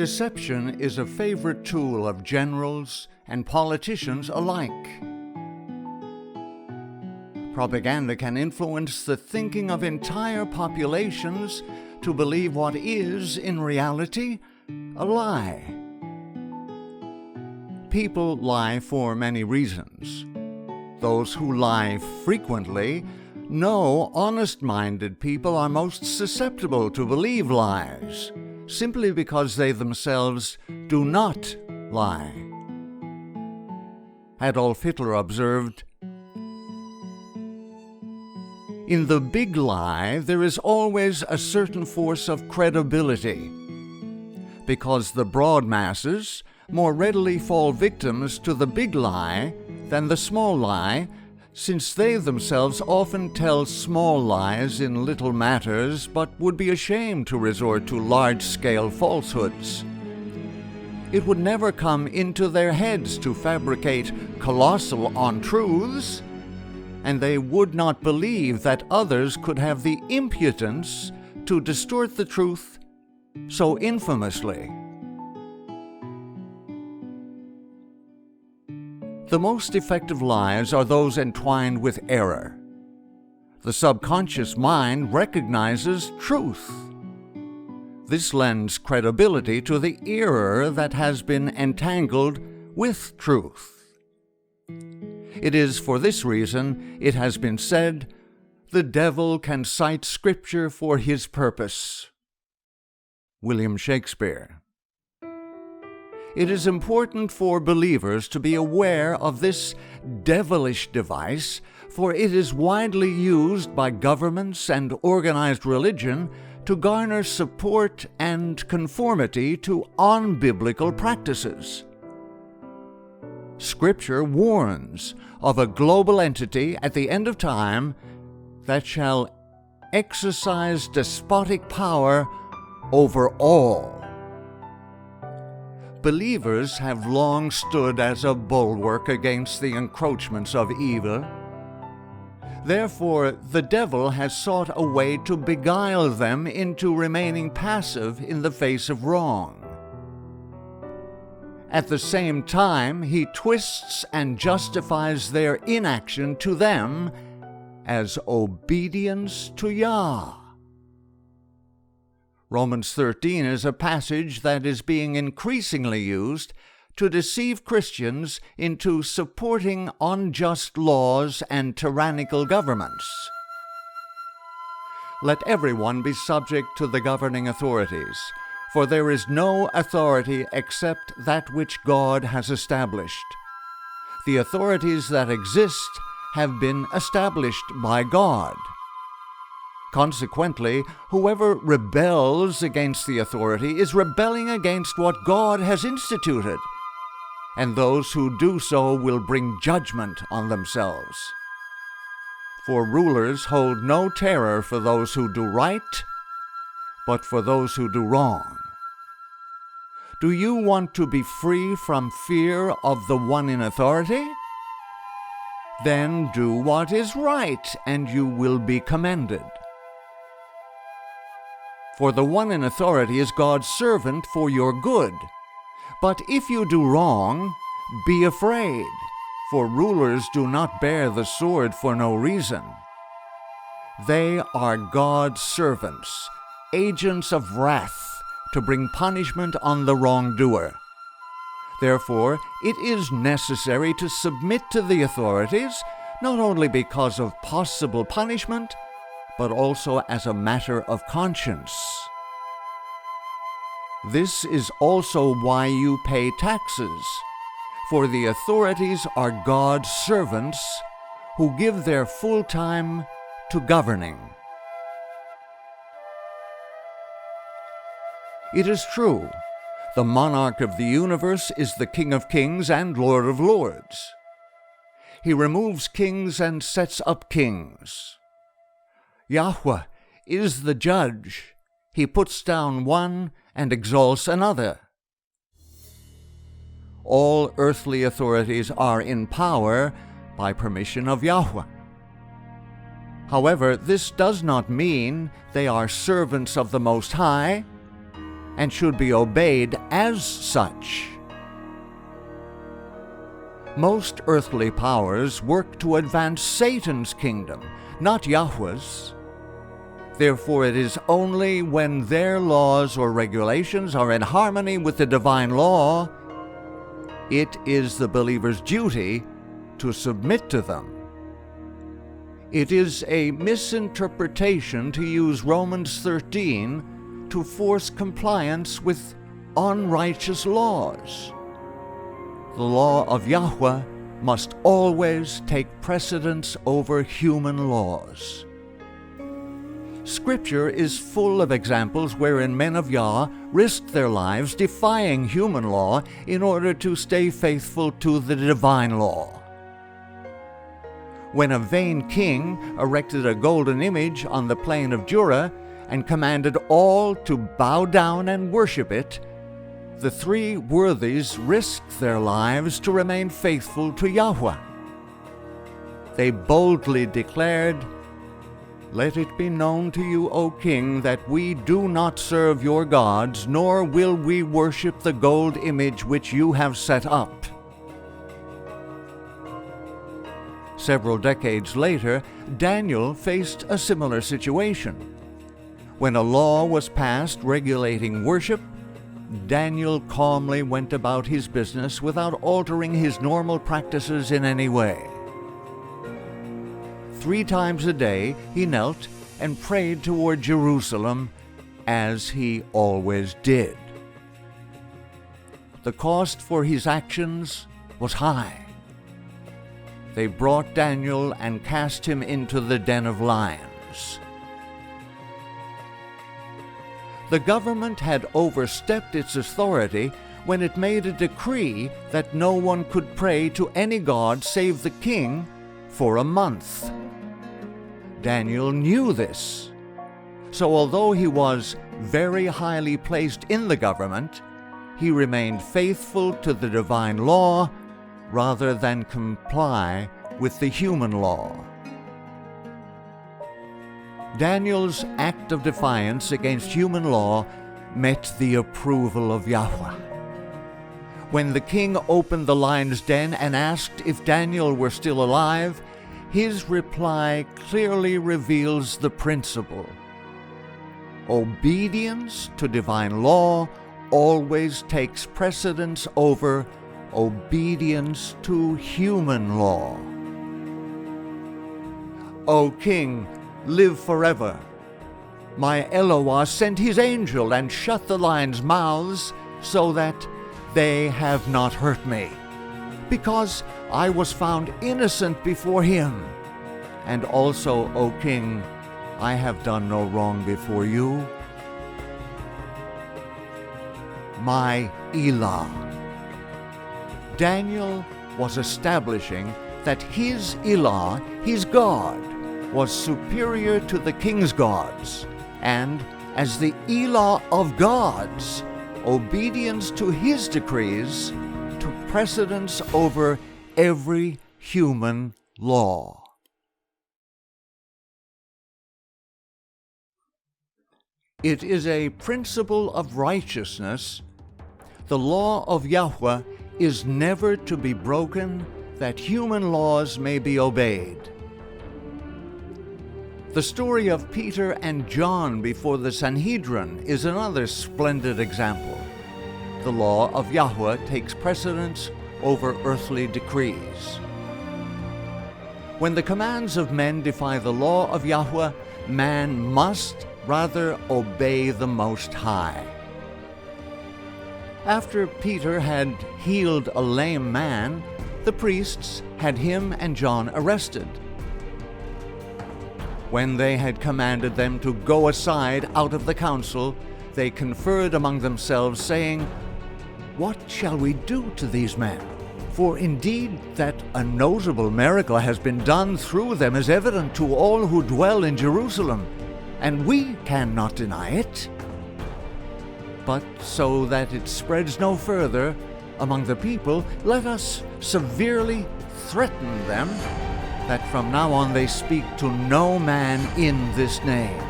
Deception is a favorite tool of generals and politicians alike. Propaganda can influence the thinking of entire populations to believe what is, in reality, a lie. People lie for many reasons. Those who lie frequently know honest-minded people are most susceptible to believe lies, simply because they themselves do not lie. Adolf Hitler observed, "In the big lie, there is always a certain force of credibility, because the broad masses more readily fall victims to the big lie than the small lie, since they themselves often tell small lies in little matters, but would be ashamed to resort to large-scale falsehoods. It would never come into their heads to fabricate colossal untruths, and they would not believe that others could have the impudence to distort the truth so infamously." The most effective lies are those entwined with error. The subconscious mind recognizes truth. This lends credibility to the error that has been entangled with truth. It is for this reason it has been said, "The devil can cite Scripture for his purpose." William Shakespeare. It is important for believers to be aware of this devilish device, for it is widely used by governments and organized religion to garner support and conformity to unbiblical practices. Scripture warns of a global entity at the end of time that shall exercise despotic power over all. Believers have long stood as a bulwark against the encroachments of evil. Therefore, the devil has sought a way to beguile them into remaining passive in the face of wrong. At the same time, he twists and justifies their inaction to them as obedience to Yah. Romans 13 is a passage that is being increasingly used to deceive Christians into supporting unjust laws and tyrannical governments. Let everyone be subject to the governing authorities, for there is no authority except that which God has established. The authorities that exist have been established by God. Consequently, whoever rebels against the authority is rebelling against what God has instituted, and those who do so will bring judgment on themselves. For rulers hold no terror for those who do right, but for those who do wrong. Do you want to be free from fear of the one in authority? Then do what is right, and you will be commended. For the one in authority is God's servant for your good. But if you do wrong, be afraid, for rulers do not bear the sword for no reason. They are God's servants, agents of wrath, to bring punishment on the wrongdoer. Therefore, it is necessary to submit to the authorities, not only because of possible punishment, but also as a matter of conscience. This is also why you pay taxes, for the authorities are God's servants who give their full time to governing. It is true, the monarch of the universe is the King of kings and Lord of lords. He removes kings and sets up kings. Yahweh is the judge. He puts down one and exalts another. All earthly authorities are in power by permission of Yahweh. However, this does not mean they are servants of the Most High, and should be obeyed as such. Most earthly powers work to advance Satan's kingdom, not Yahweh's. Therefore, it is only when their laws or regulations are in harmony with the divine law, it is the believer's duty to submit to them. It is a misinterpretation to use Romans 13 to force compliance with unrighteous laws. The law of Yahweh must always take precedence over human laws. Scripture is full of examples wherein men of Yah risked their lives defying human law in order to stay faithful to the divine law. When a vain king erected a golden image on the plain of Jura and commanded all to bow down and worship it, the three worthies risked their lives to remain faithful to Yahweh. They boldly declared, "Let it be known to you, O king, that we do not serve your gods, nor will we worship the gold image which you have set up." Several decades later, Daniel faced a similar situation. When a law was passed regulating worship, Daniel calmly went about his business without altering his normal practices in any way. 3 times a day he knelt and prayed toward Jerusalem, as he always did. The cost for his actions was high. They brought Daniel and cast him into the den of lions. The government had overstepped its authority when it made a decree that no one could pray to any god save the king for a month. Daniel knew this. So although he was very highly placed in the government, he remained faithful to the divine law rather than comply with the human law. Daniel's act of defiance against human law met the approval of Yahweh. When the king opened the lion's den and asked if Daniel were still alive, his reply clearly reveals the principle. Obedience to divine law always takes precedence over obedience to human law. O king, live forever. My Elohah sent his angel and shut the lions' mouths so that they have not hurt me, because I was found innocent before him. And also, O king, I have done no wrong before you. My Elah. Daniel was establishing that his Elah, his God, was superior to the king's gods, and as the Elah of gods, obedience to his decrees took precedence over every human law. It is a principle of righteousness. The law of Yahweh is never to be broken, that human laws may be obeyed. The story of Peter and John before the Sanhedrin is another splendid example. The law of Yahweh takes precedence over earthly decrees. When the commands of men defy the law of Yahweh, man must rather obey the Most High. After Peter had healed a lame man, the priests had him and John arrested. When they had commanded them to go aside out of the council, they conferred among themselves, saying, "What shall we do to these men? For indeed that a notable miracle has been done through them is evident to all who dwell in Jerusalem, and we cannot deny it. But so that it spreads no further among the people, let us severely threaten them, that from now on they speak to no man in this name."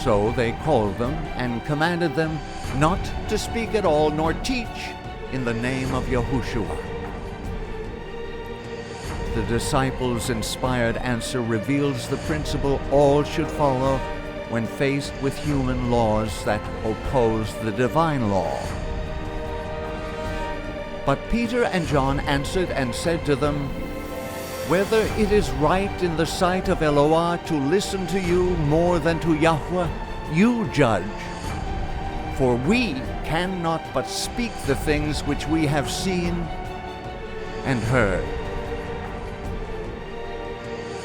So they called them and commanded them not to speak at all nor teach in the name of Yahushua. The disciples' inspired answer reveals the principle all should follow when faced with human laws that oppose the divine law. But Peter and John answered and said to them, "Whether it is right in the sight of Eloah to listen to you more than to Yahweh, you judge. For we cannot but speak the things which we have seen and heard."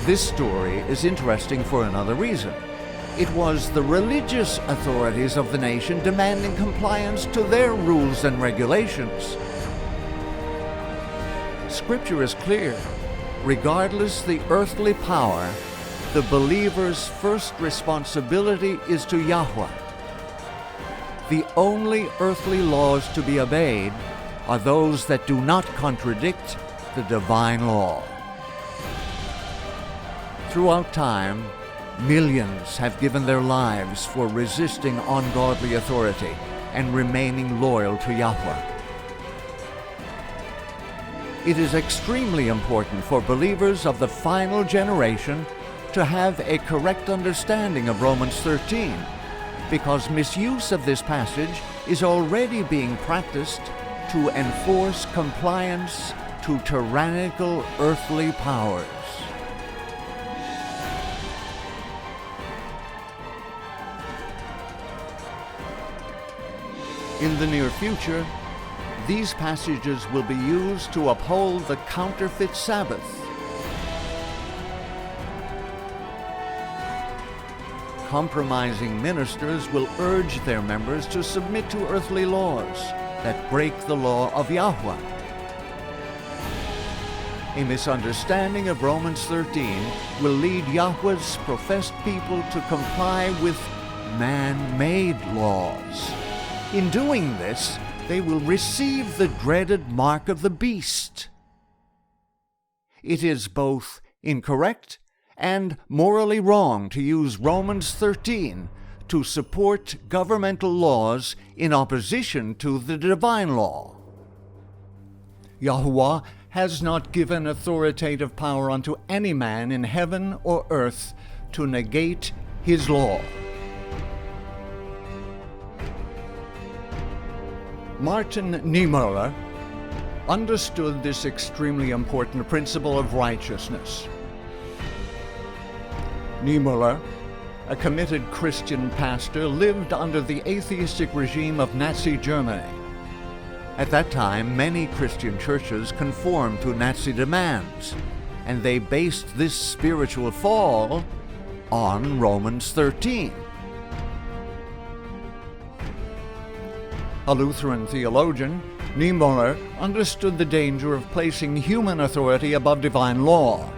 This story is interesting for another reason. It was the religious authorities of the nation demanding compliance to their rules and regulations. Scripture is clear. Regardless the earthly power, the believer's first responsibility is to Yahweh. The only earthly laws to be obeyed are those that do not contradict the divine law. Throughout time, millions have given their lives for resisting ungodly authority and remaining loyal to Yahweh. It is extremely important for believers of the final generation to have a correct understanding of Romans 13, because misuse of this passage is already being practiced to enforce compliance to tyrannical earthly powers. In the near future, these passages will be used to uphold the counterfeit Sabbath. Compromising ministers will urge their members to submit to earthly laws that break the law of Yahweh. A misunderstanding of Romans 13 will lead Yahweh's professed people to comply with man-made laws. In doing this, they will receive the dreaded mark of the beast. It is both incorrect and morally wrong to use Romans 13 to support governmental laws in opposition to the divine law. Yahuwah has not given authoritative power unto any man in heaven or earth to negate his law. Martin Niemöller understood this extremely important principle of righteousness. Niemöller, a committed Christian pastor, lived under the atheistic regime of Nazi Germany. At that time, many Christian churches conformed to Nazi demands, and they based this spiritual fall on Romans 13. A Lutheran theologian, Niemöller understood the danger of placing human authority above divine law.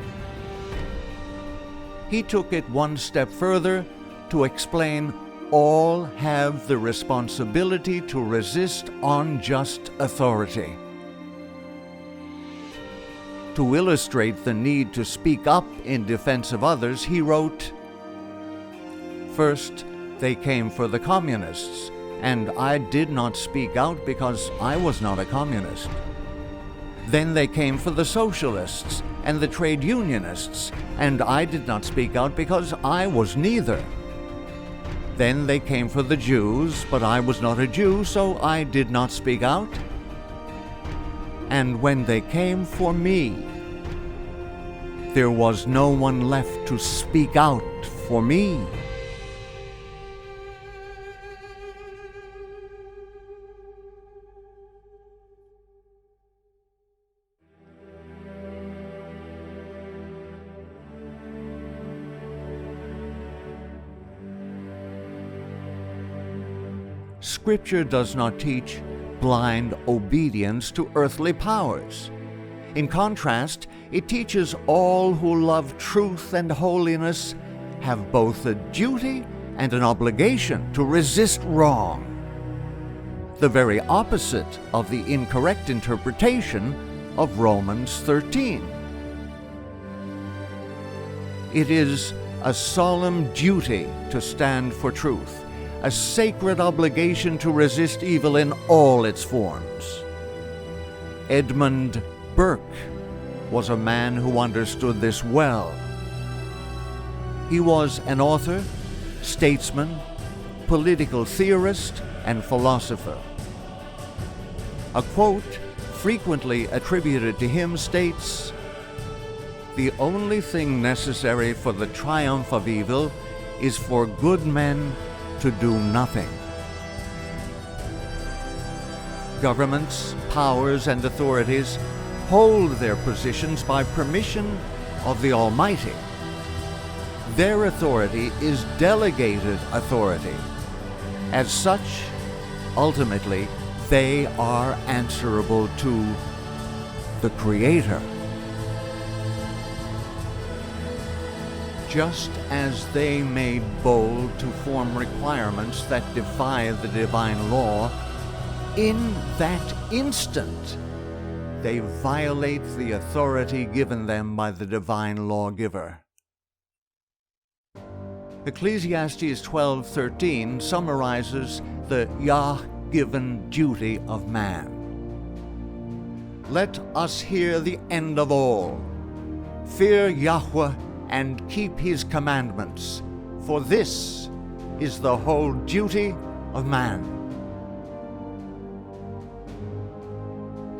He took it one step further to explain all have the responsibility to resist unjust authority. To illustrate the need to speak up in defense of others, he wrote, "First, they came for the communists, and I did not speak out because I was not a communist. Then they came for the socialists and the trade unionists, and I did not speak out because I was neither. Then they came for the Jews, but I was not a Jew, so I did not speak out. And when they came for me, there was no one left to speak out for me." Scripture does not teach blind obedience to earthly powers. In contrast, it teaches all who love truth and holiness have both a duty and an obligation to resist wrong. The very opposite of the incorrect interpretation of Romans 13. It is a solemn duty to stand for truth, a sacred obligation to resist evil in all its forms. Edmund Burke was a man who understood this well. He was an author, statesman, political theorist, and philosopher. A quote frequently attributed to him states, "The only thing necessary for the triumph of evil is for good men to do nothing." Governments, powers, and authorities hold their positions by permission of the Almighty. Their authority is delegated authority. As such, ultimately, they are answerable to the Creator. Just as they made bold to form requirements that defy the divine law, in that instant they violate the authority given them by the divine lawgiver. Ecclesiastes 12:13 summarizes the Yah-given duty of man. "Let us hear the end of all. Fear Yahweh and keep His commandments, for this is the whole duty of man."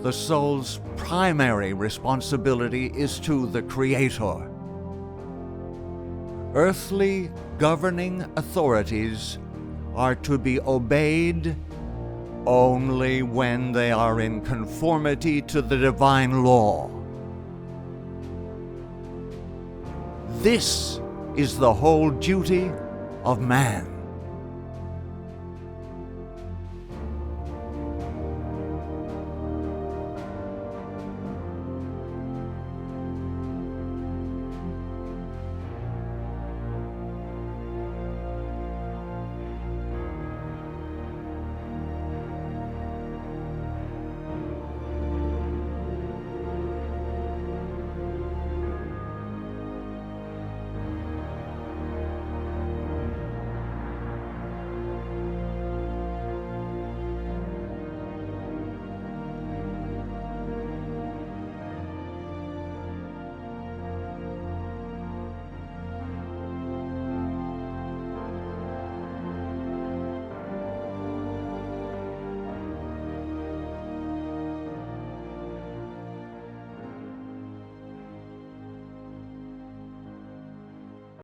The soul's primary responsibility is to the Creator. Earthly governing authorities are to be obeyed only when they are in conformity to the divine law. This is the whole duty of man.